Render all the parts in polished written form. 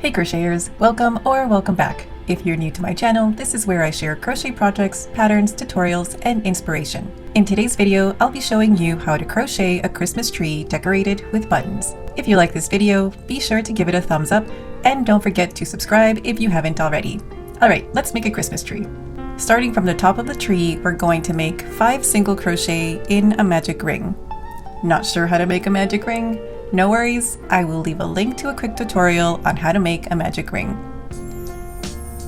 Hey crocheters, welcome or welcome back. If you're new to my channel, this is where I share crochet projects, patterns, tutorials, and inspiration. In today's video, I'll be showing you how to crochet a Christmas tree decorated with buttons. If you like this video, be sure to give it a thumbs up and don't forget to subscribe if you haven't already. Alright, let's make a Christmas tree. Starting from the top of the tree, we're going to make 5 single crochet in a magic ring. Not sure how to make a magic ring? No worries, I will leave a link to a quick tutorial on how to make a magic ring.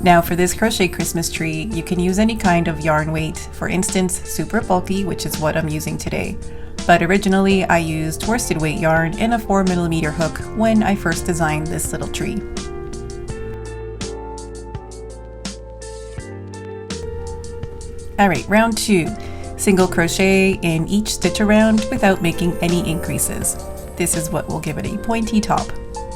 Now for this crochet Christmas tree, you can use any kind of yarn weight, for instance super bulky, which is what I'm using today. But originally I used worsted weight yarn and a 4mm hook when I first designed this little tree. Alright, round 2. Single crochet in each stitch around without making any increases. This is what will give it a pointy top.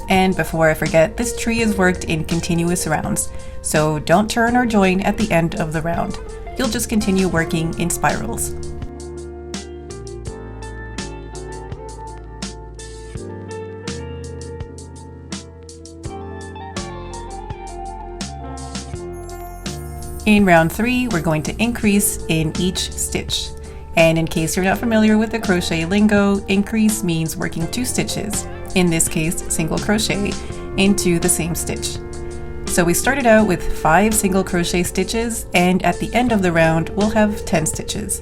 And before I forget, this tree is worked in continuous rounds, so don't turn or join at the end of the round. You'll just continue working in spirals. In round 3, we're going to increase in each stitch. And in case you're not familiar with the crochet lingo, increase means working 2 stitches, in this case single crochet, into the same stitch. So we started out with 5 single crochet stitches, and at the end of the round we'll have 10 stitches.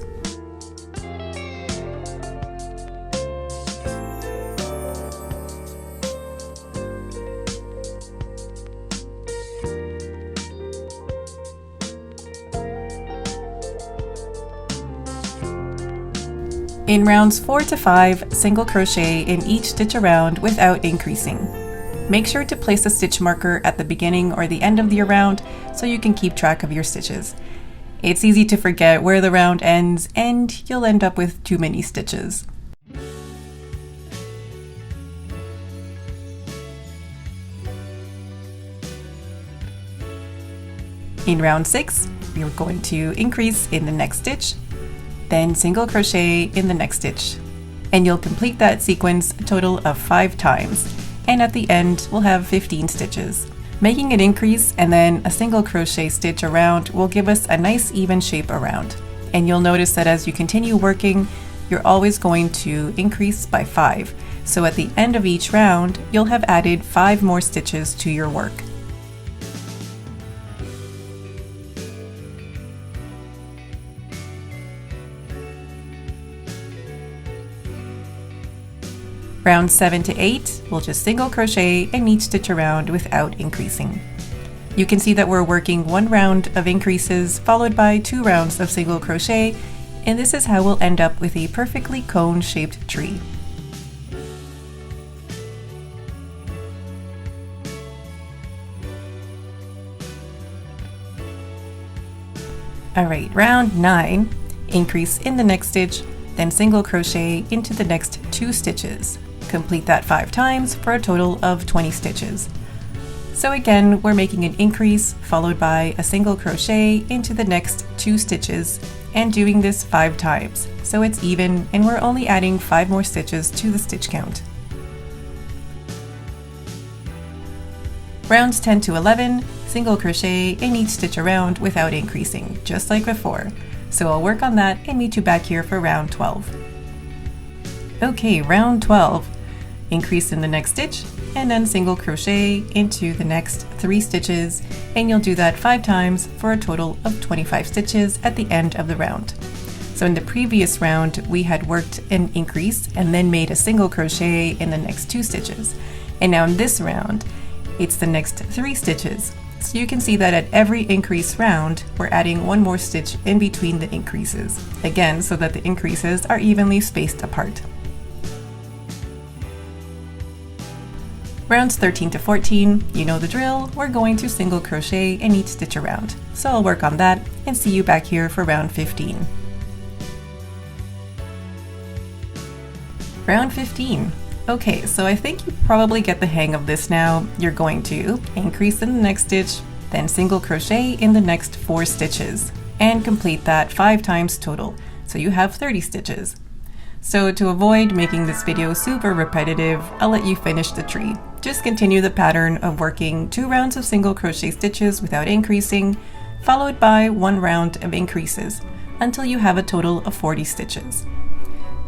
In rounds 4 to 5, single crochet in each stitch around without increasing. Make sure to place a stitch marker at the beginning or the end of the round so you can keep track of your stitches. It's easy to forget where the round ends and you'll end up with too many stitches. In round 6, we're going to increase in the next stitch, then single crochet in the next stitch, and you'll complete that sequence a total of 5 times, and at the end we'll have 15 stitches. Making an increase and then a single crochet stitch around will give us a nice even shape around, and you'll notice that as you continue working you're always going to increase by 5, so at the end of each round you'll have added 5 more stitches to your work. Rounds 7 to 8, we'll just single crochet in each stitch around without increasing. You can see that we're working 1 round of increases followed by 2 rounds of single crochet, and this is how we'll end up with a perfectly cone-shaped tree. Alright, round 9, increase in the next stitch, then single crochet into the next 2 stitches. Complete that 5 times for a total of 20 stitches. So again, we're making an increase followed by a single crochet into the next 2 stitches and doing this 5 times. So it's even and we're only adding 5 more stitches to the stitch count. Rounds 10 to 11, single crochet in each stitch around without increasing, just like before. So I'll work on that and meet you back here for round 12. Okay, round 12. Increase in the next stitch and then single crochet into the next 3 stitches, and you'll do that 5 times for a total of 25 stitches at the end of the round. So in the previous round we had worked an increase and then made a single crochet in the next 2 stitches, and now in this round it's the next 3 stitches. So you can see that at every increase round we're adding 1 more stitch in between the increases, again so that the increases are evenly spaced apart. Rounds 13 to 14, you know the drill, we're going to single crochet in each stitch around. So I'll work on that and see you back here for round 15. Round 15. Okay, so I think you probably get the hang of this now. You're going to increase in the next stitch, then single crochet in the next 4 stitches, and complete that 5 times total, so you have 30 stitches. So to avoid making this video super repetitive, I'll let you finish the tree. Just continue the pattern of working 2 rounds of single crochet stitches without increasing, followed by 1 round of increases until you have a total of 40 stitches.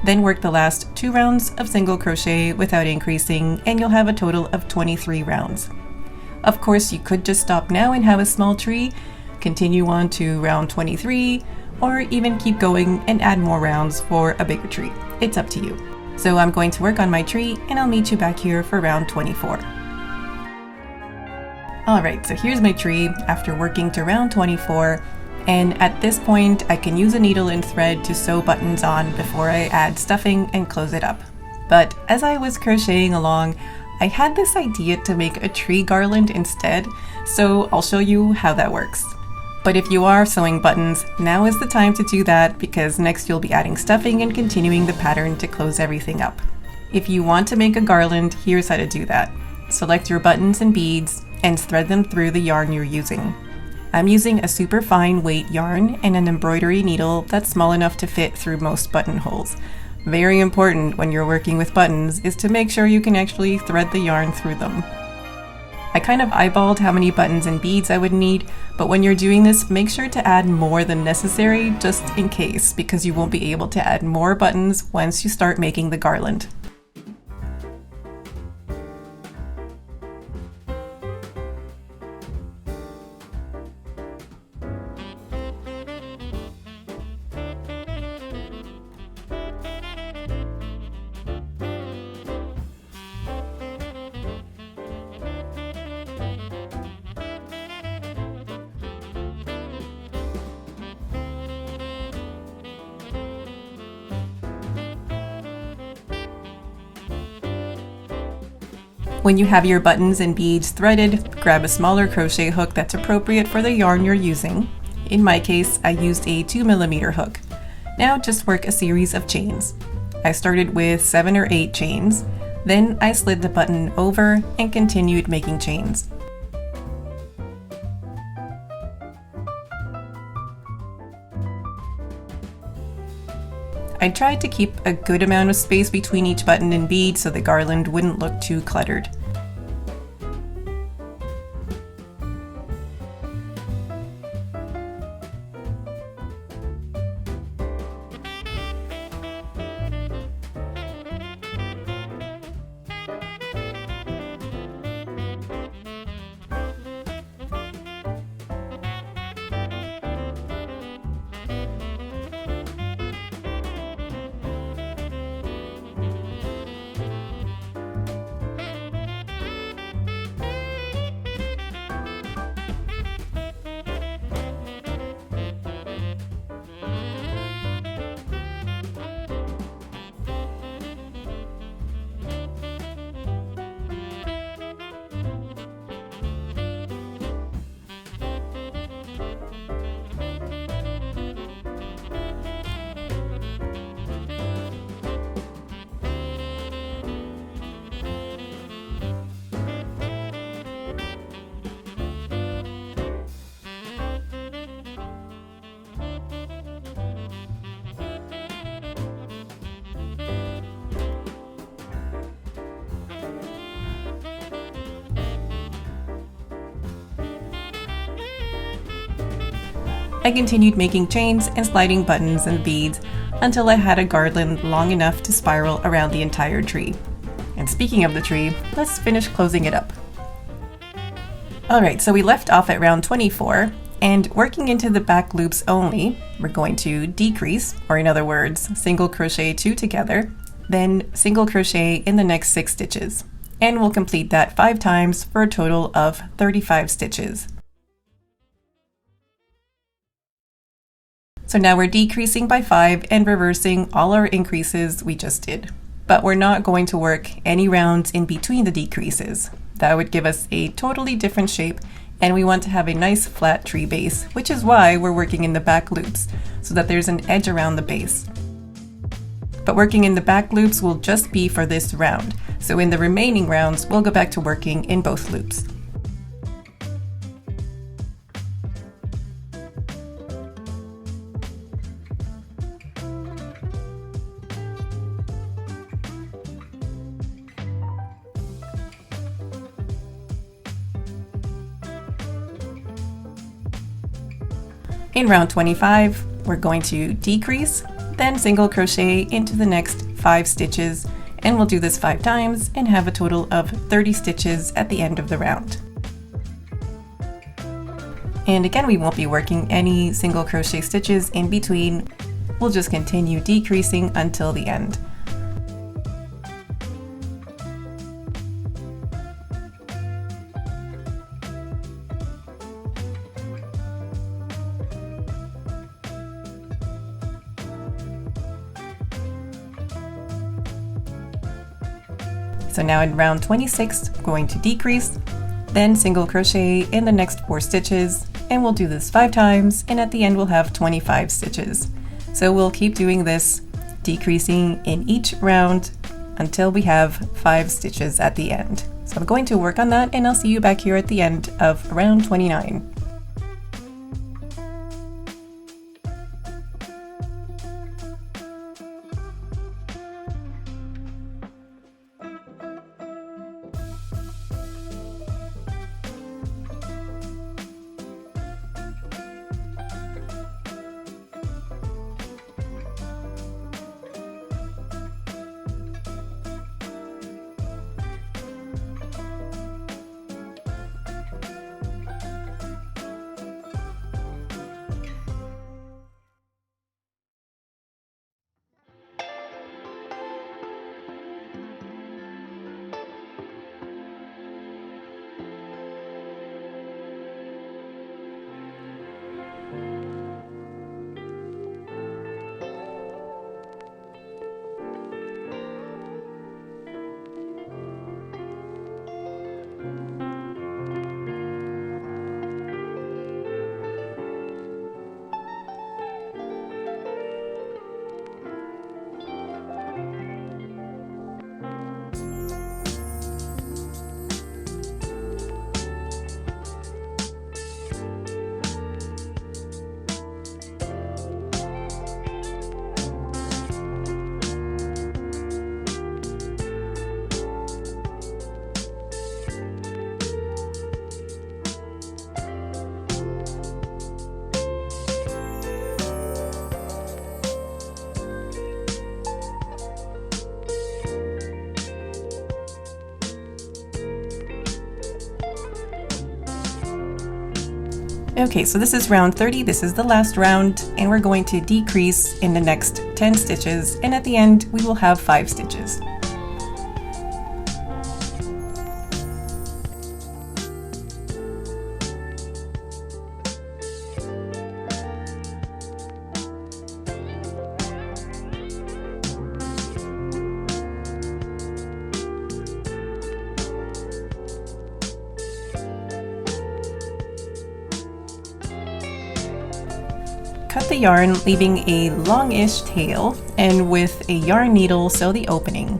Then work the last 2 rounds of single crochet without increasing and you'll have a total of 23 rounds. Of course, you could just stop now and have a small tree, continue on to round 23, or even keep going and add more rounds for a bigger tree. It's up to you. So I'm going to work on my tree and I'll meet you back here for round 24. Alright, so here's my tree after working to round 24, and at this point I can use a needle and thread to sew buttons on before I add stuffing and close it up. But as I was crocheting along, I had this idea to make a tree garland instead, so I'll show you how that works. But if you are sewing buttons, now is the time to do that because next you'll be adding stuffing and continuing the pattern to close everything up. If you want to make a garland, here's how to do that. Select your buttons and beads and thread them through the yarn you're using. I'm using a super fine weight yarn and an embroidery needle that's small enough to fit through most buttonholes. Very important when you're working with buttons is to make sure you can actually thread the yarn through them. I kind of eyeballed how many buttons and beads I would need, but when you're doing this, make sure to add more than necessary just in case, because you won't be able to add more buttons once you start making the garland. When you have your buttons and beads threaded, grab a smaller crochet hook that's appropriate for the yarn you're using. In my case, I used a 2mm hook. Now just work a series of chains. I started with 7 or 8 chains, then I slid the button over and continued making chains. I tried to keep a good amount of space between each button and bead so the garland wouldn't look too cluttered. I continued making chains and sliding buttons and beads until I had a garland long enough to spiral around the entire tree. And speaking of the tree, let's finish closing it up. Alright, so we left off at round 24, and working into the back loops only, we're going to decrease, or in other words, single crochet 2 together, then single crochet in the next 6 stitches. And we'll complete that 5 times for a total of 35 stitches. So now we're decreasing by 5 and reversing all our increases we just did. But we're not going to work any rounds in between the decreases. That would give us a totally different shape, and we want to have a nice flat tree base, which is why we're working in the back loops, so that there's an edge around the base. But working in the back loops will just be for this round, so in the remaining rounds we'll go back to working in both loops. In round 25, we're going to decrease, then single crochet into the next 5 stitches, and we'll do this 5 times and have a total of 30 stitches at the end of the round. And again, we won't be working any single crochet stitches in between. We'll just continue decreasing until the end. So now in round 26, I'm going to decrease, then single crochet in the next 4 stitches, and we'll do this 5 times, and at the end we'll have 25 stitches. So we'll keep doing this, decreasing in each round until we have 5 stitches at the end. So I'm going to work on that, and I'll see you back here at the end of round 29. Okay, so this is round 30, this is the last round, and we're going to decrease in the next 10 stitches, and at the end we will have 5 stitches. Cut the yarn, leaving a longish tail, and with a yarn needle sew the opening.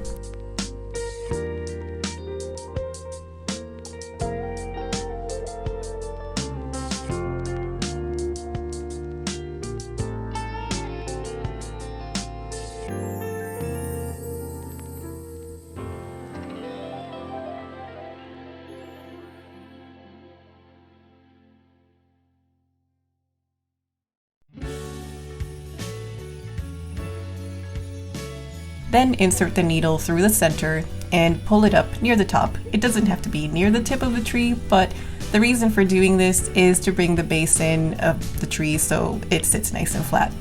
Then insert the needle through the center and pull it up near the top. It doesn't have to be near the tip of the tree, but the reason for doing this is to bring the base in of the tree so it sits nice and flat.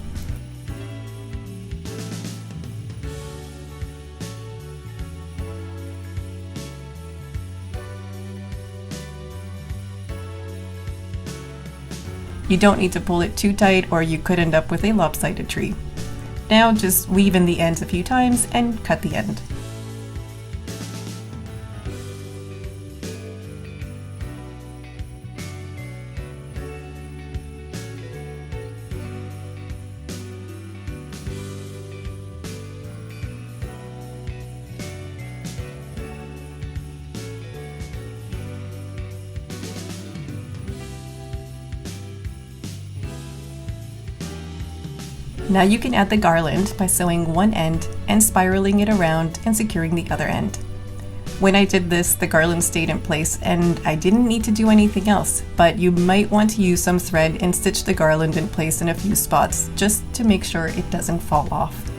You don't need to pull it too tight or you could end up with a lopsided tree. Now just weave in the ends a few times and cut the end. Now you can add the garland by sewing one end and spiraling it around and securing the other end. When I did this, the garland stayed in place and I didn't need to do anything else, but you might want to use some thread and stitch the garland in place in a few spots just to make sure it doesn't fall off.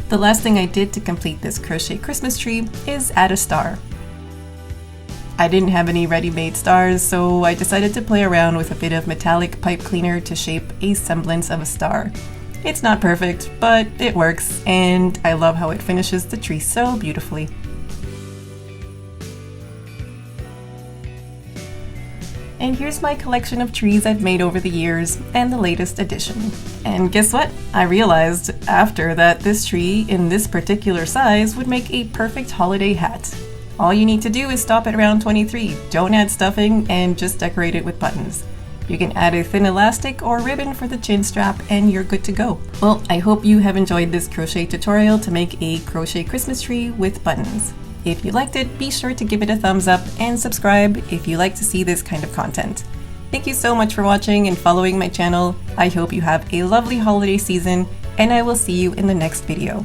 The last thing I did to complete this crochet Christmas tree is add a star. I didn't have any ready-made stars, so I decided to play around with a bit of metallic pipe cleaner to shape a semblance of a star. It's not perfect, but it works, and I love how it finishes the tree so beautifully. And here's my collection of trees I've made over the years and the latest addition. And guess what? I realized after that this tree in this particular size would make a perfect holiday hat. All you need to do is stop at round 23, don't add stuffing, and just decorate it with buttons. You can add a thin elastic or ribbon for the chin strap and you're good to go. Well, I hope you have enjoyed this crochet tutorial to make a crochet Christmas tree with buttons. If you liked it, be sure to give it a thumbs up and subscribe if you like to see this kind of content. Thank you so much for watching and following my channel. I hope you have a lovely holiday season, and I will see you in the next video.